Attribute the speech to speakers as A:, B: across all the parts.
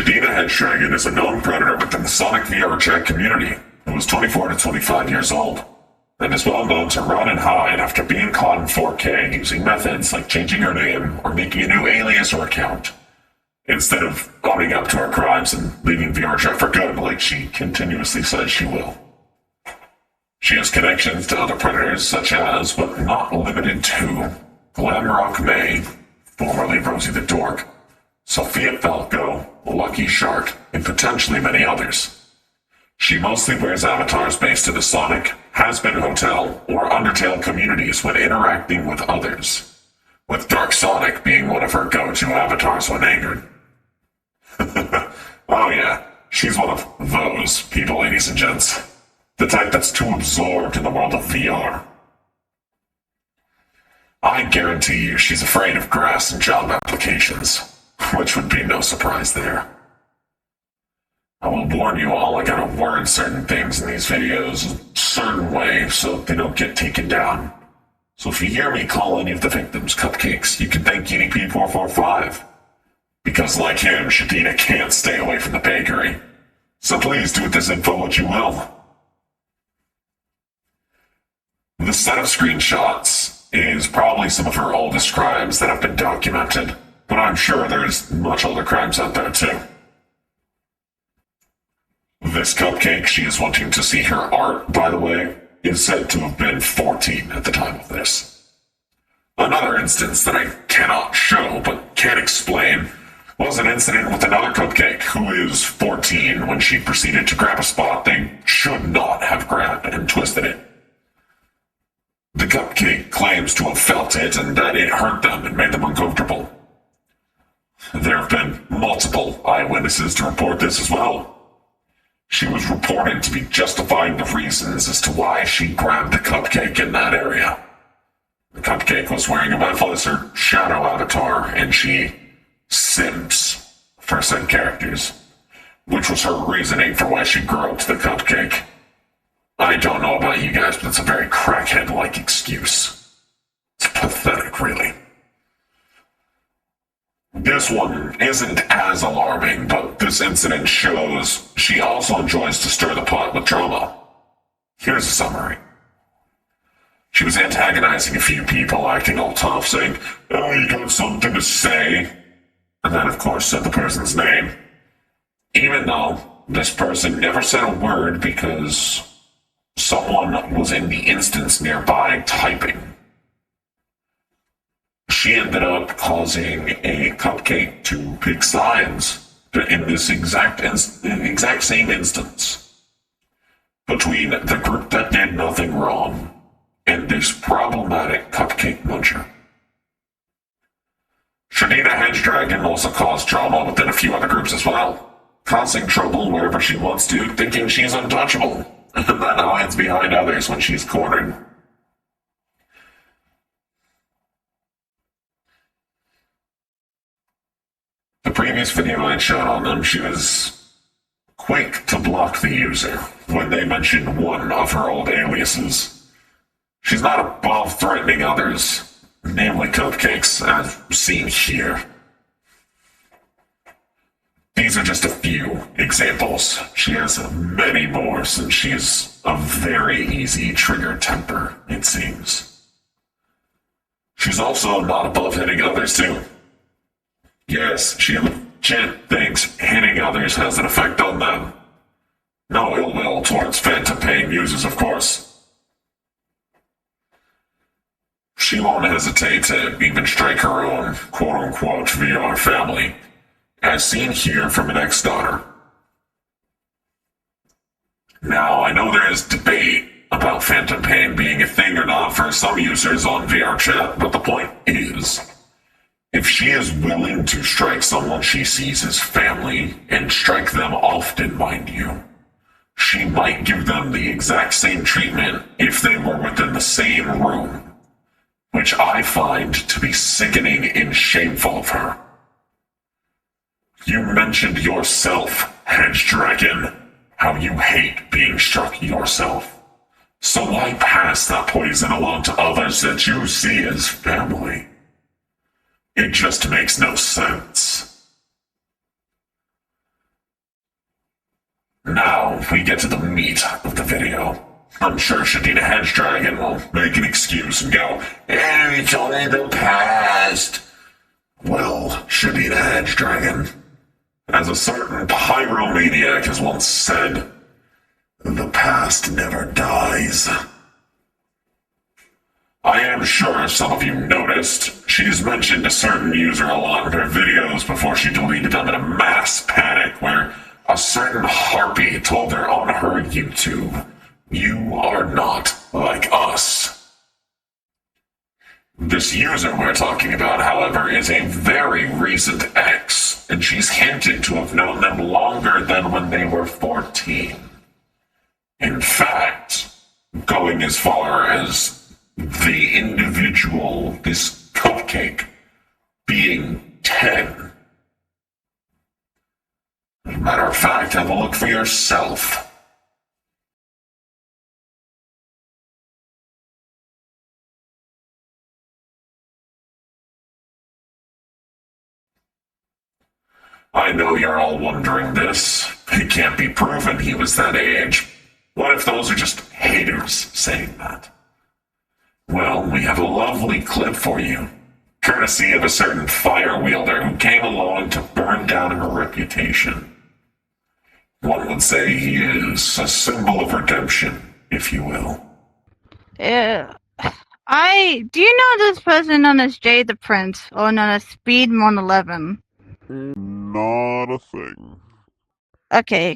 A: ShadinaPheonixhedgedragon is a known predator within the Sonic VRChat community who is 24 to 25 years old, and is well known to run and hide after being caught in 4K using methods like changing her name or making a new alias or account, instead of owning up to her crimes and leaving VRChat for good like she continuously says she will. She has connections to other predators such as, but not limited to, Glamrock May, formerly Rosie the Dork, Sophia Falco, Lucky Shark, and potentially many others. She mostly wears avatars based in the Sonic, Has-Been Hotel, or Undertale communities when interacting with others, with Dark Sonic being one of her go-to avatars when angered. Oh yeah, she's one of those people, ladies and gents. The type that's too absorbed in the world of VR. I guarantee you she's afraid of grass and job applications, which would be no surprise there. I will warn you all, I gotta word certain things in these videos a certain way so they don't get taken down. So if you hear me call any of the victims cupcakes, you can thank EDP445. Because like him, Shadina can't stay away from the bakery. So please do with this info what you will. This set of screenshots is probably some of her oldest crimes that have been documented, but I'm sure there's much older crimes out there too. This cupcake she is wanting to see her art, by the way, is said to have been 14 at the time of this. Another instance that I cannot show but can explain was an incident with another cupcake who is 14 when she proceeded to grab a spot they should not have grabbed and twisted it. The cupcake claims to have felt it and that it hurt them and made them uncomfortable. There have been multiple eyewitnesses to report this as well. She was reported to be justifying the reasons as to why she grabbed the cupcake in that area. The cupcake was wearing a Metal as her shadow avatar, and she simps for said characters, which was her reasoning for why she groped the cupcake. I don't know about you guys, but it's a very crackhead-like excuse. It's pathetic, really. This one isn't as alarming, but this incident shows she also enjoys to stir the pot with drama. Here's a summary. She was antagonizing a few people, acting all tough, saying, "Oh, you got something to say?" And then, of course, said the person's name. Even though this person never said a word because someone was in the instance nearby typing. She ended up causing a cupcake to pick sides in this exact same instance between the group that did nothing wrong and this problematic cupcake muncher. ShadinaPheonixhedgedragon also caused drama within a few other groups as well, causing trouble wherever she wants to, thinking she's untouchable, and then hides behind others when she's cornered. The previous video I shot on them, she was quick to block the user when they mentioned one of her old aliases. She's not above threatening others, namely cupcakes, as seen here. These are just a few examples. She has many more since she is a very easy trigger temper, it seems. She's also not above hitting others too. Yes, she legit thinks hitting others has an effect on them. No ill will towards phantom pain users, of course. She won't hesitate to even strike her own quote-unquote VR family, as seen here from an ex-daughter. Now, I know there is debate about phantom pain being a thing or not for some users on VRChat, but the point is, if she is willing to strike someone she sees as family, and strike them often, mind you, she might give them the exact same treatment if they were within the same room, which I find to be sickening and shameful of her. You mentioned yourself, Hedgedragon, how you hate being struck yourself. So why pass that poison along to others that you see as family? It just makes no sense. we get to the meat of the video, I'm sure ShadinaPheonixhedgedragon will make an excuse and go, it's only the past. Well, ShadinaPheonixhedgedragon, as a certain pyromaniac has once said, the past never dies. I am sure some of you noticed, she's mentioned a certain user a lot in her videos before she deleted them in a mass panic where a certain harpy told her on her YouTube, you are not like us. This user we're talking about, however, is a very recent ex, and she's hinted to have known them longer than when they were 14. In fact, going as far as the individual, this cupcake, being 10. As a matter of fact, have a look for yourself. I know you're all wondering this. It can't be proven he was that age. What if those are just haters saying that? Well, we have a lovely clip for you, courtesy of a certain fire wielder who came along to burn down her reputation. One would say he is a symbol of redemption, if you will.
B: Do you know this person known as Jay the Prince, or known as Speed 111?
C: Not a thing.
B: Okay,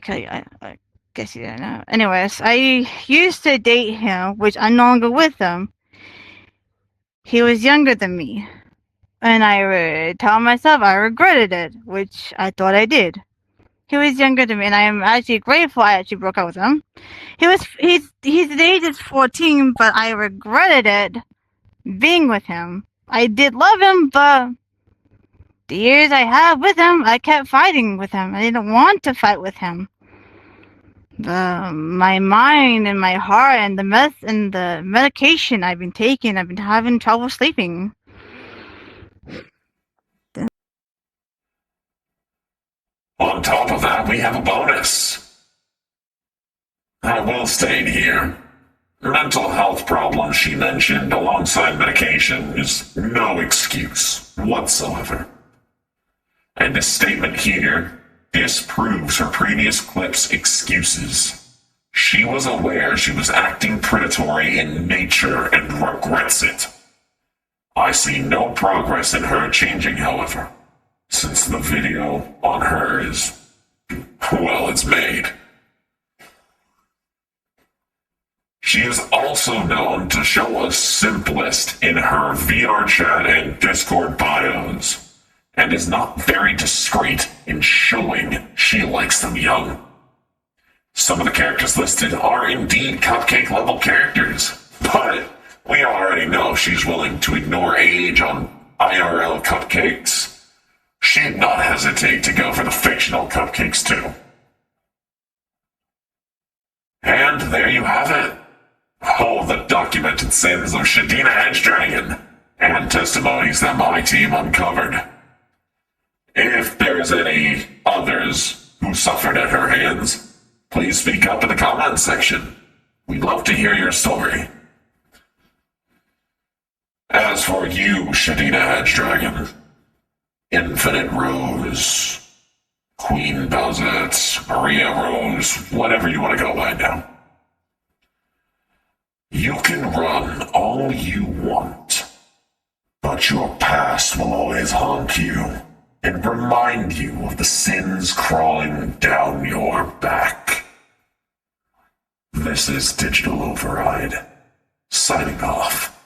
B: I guess you don't know. Anyways, I used to date him, which I'm no longer with him. He was younger than me. And I tell myself I regretted it, which I thought I did. He was younger than me, and I am actually grateful I actually broke up with him. His age is 14, but I regretted it being with him. I did love him, but the years I had with him, I kept fighting with him. I didn't want to fight with him. My mind and my heart and the medication I've been taking, I've been having trouble sleeping.
A: On top of that, we have a bonus. I will state here, mental health problems she mentioned alongside medication is no excuse whatsoever. And this statement here disproves her previous clip's excuses. She was aware she was acting predatory in nature and regrets it. I see no progress in her changing, however, since the video on her is, well, it's made. She is also known to show us simplest in her VRChat and Discord bios, and is not very discreet in showing she likes them young. Some of the characters listed are indeed cupcake-level characters, but we already know she's willing to ignore age on IRL cupcakes. She'd not hesitate to go for the fictional cupcakes too. And there you have it. All the documented sins of ShadinaPheonixhedgedragon, and testimonies that my team uncovered. If there's any others who suffered at her hands, please speak up in the comments section. We'd love to hear your story. As for you, ShadinaPheonixhedgedragon, Infinite Rose, Queen Bowsette, Maria Rose, whatever you want to go by now. You can run all you want, but your past will always haunt you and remind you of the sins crawling down your back. This is Digital Overide, signing off.